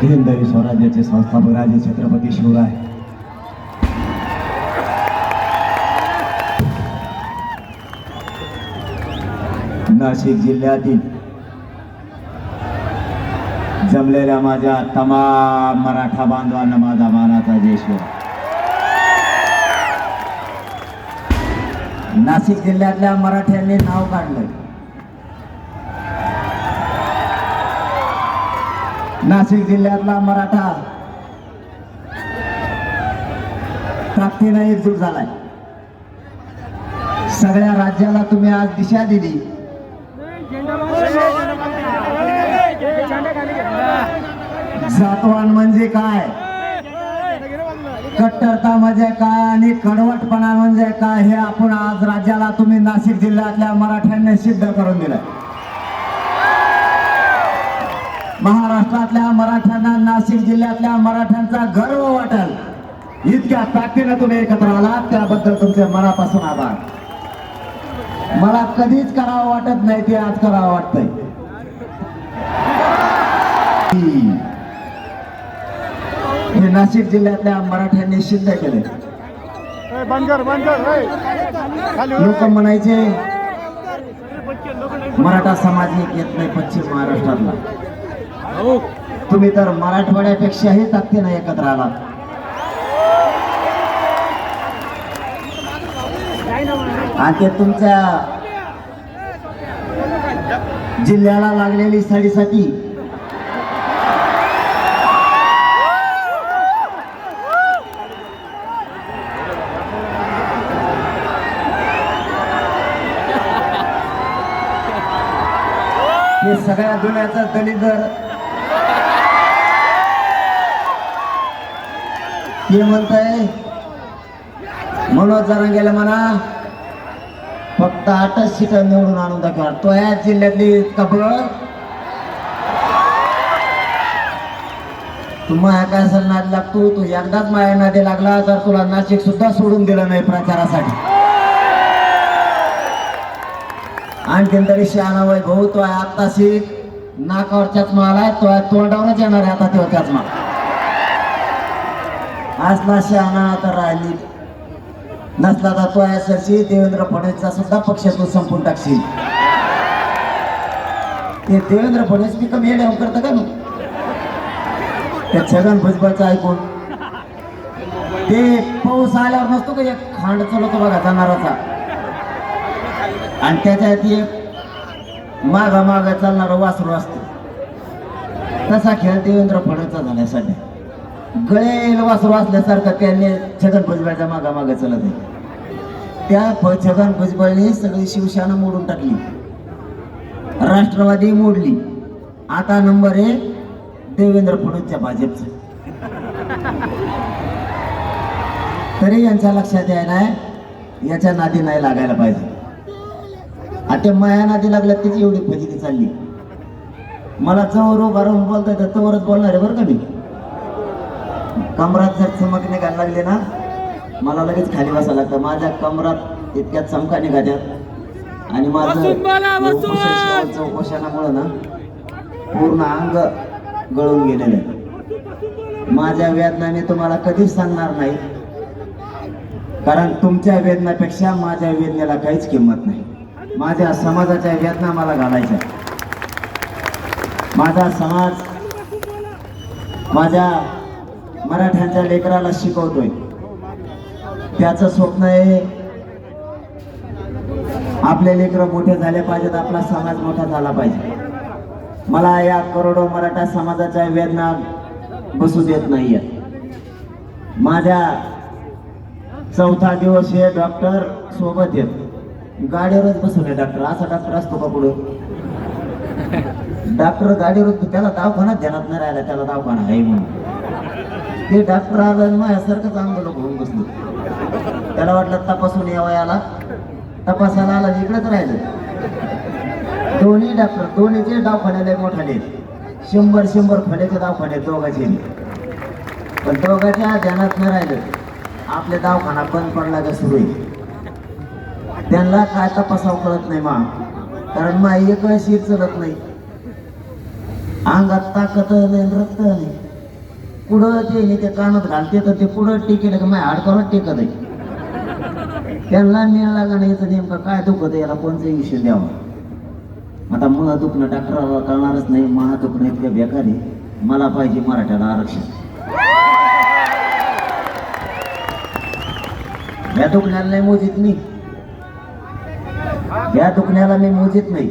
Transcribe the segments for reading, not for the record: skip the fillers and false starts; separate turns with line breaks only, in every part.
हिंदवी स्वराज्याचे संस्थापक राजे छत्रपती शिवराय नाशिक जिल्ह्यातील जमलेल्या माझ्या तमाम मराठा बांधवांना माझा मानाचा जयश्वर. नाशिक जिल्ह्यातल्या मराठ्यांनी नाव काढलंय. नाशिक जिल्ह्यातला मराठा ताकदीने एकजूट झालाय. सगळ्या राज्याला तुम्ही आज दिशा दिली. जातवान म्हणजे काय, कट्टरता म्हणजे काय आणि कडवटपणा म्हणजे काय हे आपण आज राज्याला तुम्ही नाशिक जिल्ह्यातल्या मराठ्यांनी सिद्ध करून दिलं. महाराष्ट्रातल्या मराठ्यांना नाशिक जिल्ह्यातल्या मराठ्यांचा गर्व वाटेल इतक्या ताकदीने तुम्ही एकत्र आलात, त्याबद्दल तुमचे मनापासून आभार. मला कधीच करावं वाटत नाही, ते आज करावं वाटतंय. हे नाशिक जिल्ह्यातल्या मराठ्यांनी सिद्ध केले. लोक म्हणायचे मराठा समाज एक येत नाही पश्चिम महाराष्ट्रातला. तुम्ही तर मराठवाड्यापेक्षाही ताकदीने एकत्र आलात. आणि ते तुमच्या जिल्ह्याला लागलेली साडीसाठी हे सगळ्या दुनियाचा दलिंदर हे म्हणताय. मनोज जरांगेला म्हणा फक्त 8 सीटा निवडून आणून दाखवा. तो या जिल्ह्यातली कबळ तू माया काय असेल नाद लागतो. तू एकदाच माया नादे लागला तर तुला नाशिक सुद्धा सोडून दिलं नाही प्रचारासाठी. आणखीन तरी शहाणा वय भाऊ तो आत्ताशी नाकावरच्याच माल आहे. तो तोंडावरच येणार आहे आता तेव्हा त्याच माल. असला शहाणा तर राहिली नसला तर तो सरशी देवेंद्र फडणवीसचा सुद्धा पक्ष तू संपून टाकशील. ते देवेंद्र फडणवीस मी कमी येड्या करतं का मग त्या छगन भुजबळचं ऐकून. ते पाऊस आल्यावर नसतो का एक खांड चालवतो बघा जनावराचा आणि त्याच्यात एक मागा मागा चालणारं वासरू असतं. तसा खेळ देवेंद्र फडणवीसचा झालाय सध्या. गळेल वासरू असल्यासारखं त्यांनी छगन भुजबळच्या मागा मागे चालत आहे. त्या छगन भुजबळने सगळी शिवसेना मोडून टाकली, राष्ट्रवादी मोडली. आता नंबर 1 देवेंद्र फडणवीसच्या भाजपचा. तरी यांच्या लक्षात यायला याच्या नादी नाही लागायला पाहिजे. आता माया नादी लागल्या त्याची एवढी फजिती चालली. मला जवळ उभा राहून बोलता येतं तवरच बोलणार आहे बरं का मी. कमरात जर चमक निघायला लागले ना मला लगेच खाली बसायला लागतं. माझ्या कमरात इतक्या चमका निघाल्यात आणि माझं उपोषणामुळं ना पूर्ण अंग गळून गेलेलं आहे. माझ्या वेदनाने तुम्हाला कधीच सांगणार नाही, कारण तुमच्या वेदनापेक्षा माझ्या वेदनेला काहीच किंमत नाही. माझ्या समाजाच्या वेदना मला घालायच्या. माझा समाज माझ्या मराठ्यांच्या लेकराला शिकवतोय. त्याचं स्वप्न आहे आपले लेकरं मोठे झाले पाहिजेत, आपला समाज मोठा झाला पाहिजे. मला या करोडो मराठा समाजाच्या वेदना बसू देत नाहीये. माझ्या 4था दिवस हे डॉक्टर सोबत येत. गाडीवरच बसवले डॉक्टर. असा डॉक्टर असतो का पुढे? डॉक्टर गाडीवर त्याला दवाखाना ध्यानात नाही राहिला, त्याला दवाखाना आहे म्हणून. ते डॉक्टर आलं माझ्यासारखं चांगलं लोक होऊन बसलो. त्याला वाटलं तपासून यावं, याला तपासायला आला इकडेच राहिलं. दोन्ही डॉक्टर दोन्हीचे दवाखान्याला मोठाले 100 फड्याचे दवाखाने दोघांचे. पण दोघांच्या ध्यानात नाही राहिलं. आपले दवाखाना बंद पडला का सुरू आहे. त्यांना काय तपासावं कळत नाही मा, कारण मा एक शीर चलत नाही. अंगात ताकद नाही रक्त नाही पुढं ते कानात घालते तर ते पुढं टिकेल का माझ्या हाडकावर टेकत आहे. त्यांना मिळाला का नाही नेमकं काय दुखत आहे याला कोणतं इंजेक्शन द्यावं. आता मग दुखणं डॉक्टराला कळणारच नाही. महा दुखणं इतकं बेकार आहे. मला पाहिजे मराठ्याला आरक्षण. या दुखण्याला नाही मोजित मी. या दुखण्याला मी मोजित नाही.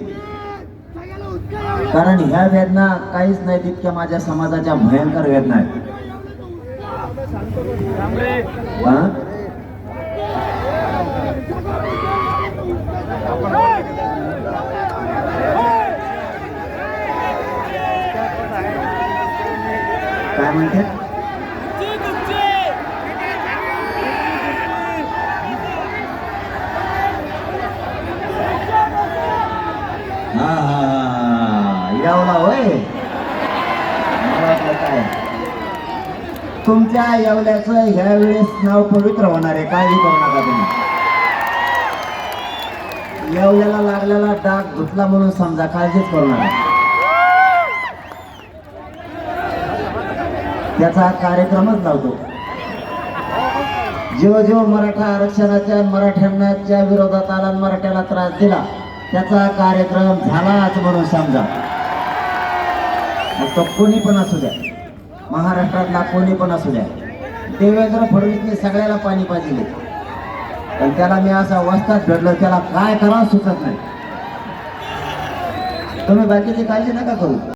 कारण ह्या वेदना काहीच नाही तितक्या माझ्या समाजाच्या भयंकर वेदना आहेत. काय म्हणते यावला होय. मला वाटलं काय तुमच्या येवल्याचं ह्या वेळेस नाव पवित्र होणार आहे. काळजी करू नका तुम्ही. येवल्याला लागलेला डाग धुतला म्हणून समजा. काळजीच करू नका. त्याचा कार्यक्रमच लावतो. जेव्हा मराठा आरक्षणाच्या मराठ्यांच्या विरोधात आला मराठ्याला त्रास दिला त्याचा कार्यक्रम झालाच म्हणून समजा. तो कोणी पण असू द्या. महाराष्ट्रातला कोणी पण असू द्या. देवेंद्र फडणवीसने सगळ्याला पाणी पाजले पण त्याला मी असा वस्तात भेटलो त्याला काय करावं सुचत नाही. तुम्ही बाकीची काळजी नका करू.